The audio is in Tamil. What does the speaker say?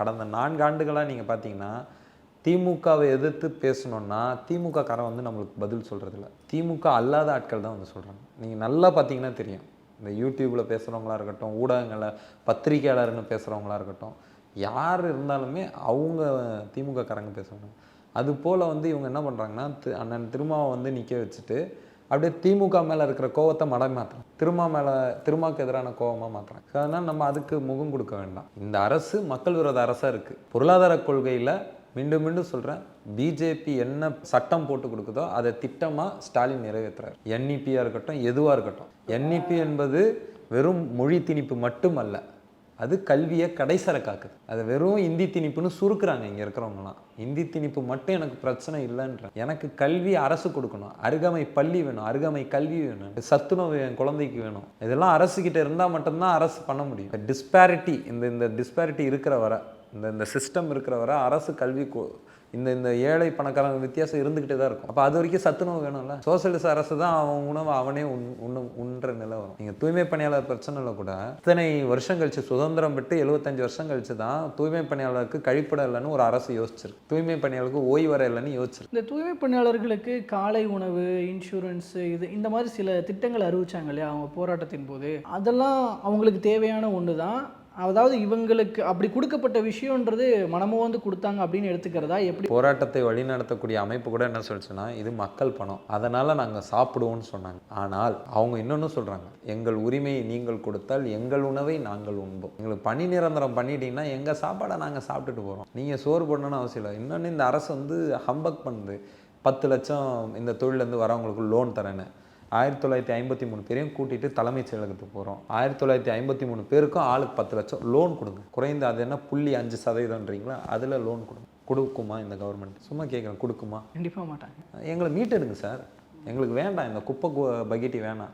கடந்த 4 ஆண்டுகளாக நீங்கள் பார்த்தீங்கன்னா, திமுகவை எதிர்த்து பேசணும்னா, திமுக காரன் வந்து நம்மளுக்கு பதில் சொல்றதில்ல. திமுக அல்லாத ஆட்கள் தான் வந்து சொல்றாங்க. நீங்க நல்லா பார்த்தீங்கன்னா தெரியும். இந்த யூடியூப்ல பேசுறவங்களா இருக்கட்டும், ஊடகங்கள்ல பத்திரிக்கையாளர்ன்னு பேசுறவங்களா இருக்கட்டும், யார் இருந்தாலுமே அவங்க திமுக காரங்க பேசுவாங்க. அதுபோல வந்து இவங்க என்ன பண்றாங்கன்னா, அண்ணன் திருமாவ வந்து நிக்க வச்சுட்டு, அப்படியே திமுக மேல இருக்கிற கோவத்த மடைமாத்துறாங்க. திருமாவுக்கு எதிரான கோவமா மாத்துறாங்க. அதனால நம்ம அதுக்கு முகம் கொடுக்க வேண்டாம். இந்த அரசு மக்கள் விரோத அரசா இருக்கு. பொருளாதார கொள்கையில மீண்டும் மீண்டும் சொல்றேன், பிஜேபி என்ன சட்டம் போட்டு கொடுக்குதோ அதை திட்டமா ஸ்டாலின் நிறைவேற்றுறாரு. என்இபியா இருக்கட்டும், எதுவா இருக்கட்டும். என்இபி என்பது வெறும் மொழி திணிப்பு மட்டுமல்ல, அது கல்வியை கடைசரக்காக்குது. அது வெறும் இந்தி திணிப்புன்னு சுருக்குறாங்க இங்கே இருக்கிறவங்களாம். இந்தி திணிப்பு மட்டும் எனக்கு பிரச்சனை இல்லைன்ற, எனக்கு கல்வி அரசு கொடுக்கணும், அருகமை பள்ளி வேணும், அருகமை கல்வி வேணும், சத்துணவு என் குழந்தைக்கு வேணும். இதெல்லாம் அரசுக்கிட்ட இருந்தால் மட்டும்தான் அரசு பண்ண முடியும். டிஸ்பேரிட்டி இந்த டிஸ்பேரிட்டி இருக்கிற வர, இந்த சிஸ்டம் இருக்கிற வர அரசு கல்வி இந்த ஏழை பணக்காரங்க வித்தியாசம் இருந்துக்கிட்டே தான் இருக்கும். அப்போ அது வரைக்கும் சத்துணவு வேணும்ல. சோசியலிச அரசு தான் அவன் உணவு அவனே உண்ற நிலை வரும். நீங்கள் தூய்மை பணியாளர் பிரச்சனையில் கூட இத்தனை வருஷம் கழிச்சு, சுதந்திரம் பெற்று 75 வருஷம் கழிச்சு தான் தூய்மை பணியாளருக்கு கழிப்பிடம் இல்லைன்னு ஒரு அரசு யோசிச்சிருக்கு. தூய்மை பணியாளருக்கு ஓய்வறை இல்லைன்னு யோசிச்சிருக்கு. இந்த தூய்மை பணியாளர்களுக்கு காலை உணவு, இன்சூரன்ஸ், இந்த மாதிரி சில திட்டங்கள் அறிவிச்சாங்க இல்லையா அவங்க போராட்டத்தின் போது, அதெல்லாம் அவங்களுக்கு தேவையான ஒன்று தான். அதாவது இவங்களுக்கு அப்படி கொடுக்கப்பட்ட விஷயம்ன்றது மனமோ வந்து கொடுத்தாங்க அப்படின்னு எடுத்துக்கிறதா? எப்படி போராட்டத்தை வழிநடத்தக்கூடிய அமைப்பு கூட என்ன சொல்லிச்சுன்னா, இது மக்கள் பணம், அதனால நாங்கள் சாப்பிடுவோம்னு சொன்னாங்க. ஆனால் அவங்க இன்னொன்று சொல்றாங்க, எங்கள் உரிமையை நீங்கள் கொடுத்தால் எங்கள் உணவை நாங்கள் உண்போம். எங்களுக்கு பணி நிரந்தரம் பண்ணிட்டீங்கன்னா எங்கள் சாப்பாடை நாங்கள் சாப்பிட்டுட்டு போகிறோம், நீங்கள் சோறு போடணும்னு அவசியம் இல்லை. இன்னொன்று இந்த அரசு வந்து ஹம்பக் பண்ணுது, 10 லட்சம் இந்த தொழிலேருந்து வரவங்களுக்கு லோன் தரேன்னு. 1953 பேரையும் கூட்டிகிட்டு தலைமைச் செயலகத்துக்கு போகிறோம். 1953 பேருக்கும் ஆளுக்கு 10 லட்சம் லோன் கொடுங்க. குறைந்த அது என்ன 0.5%ன்றீங்களா, அதில் லோன் கொடுங்க. கொடுக்குமா இந்த கவர்மெண்ட்? சும்மா கேட்குறேன், கொடுக்குமா? கண்டிப்பாக மாட்டாங்க. எங்களை மீட்டெடுங்க சார், எங்களுக்கு வேண்டாம் இந்த குப்பை பக்கெட்டி வேணாம்.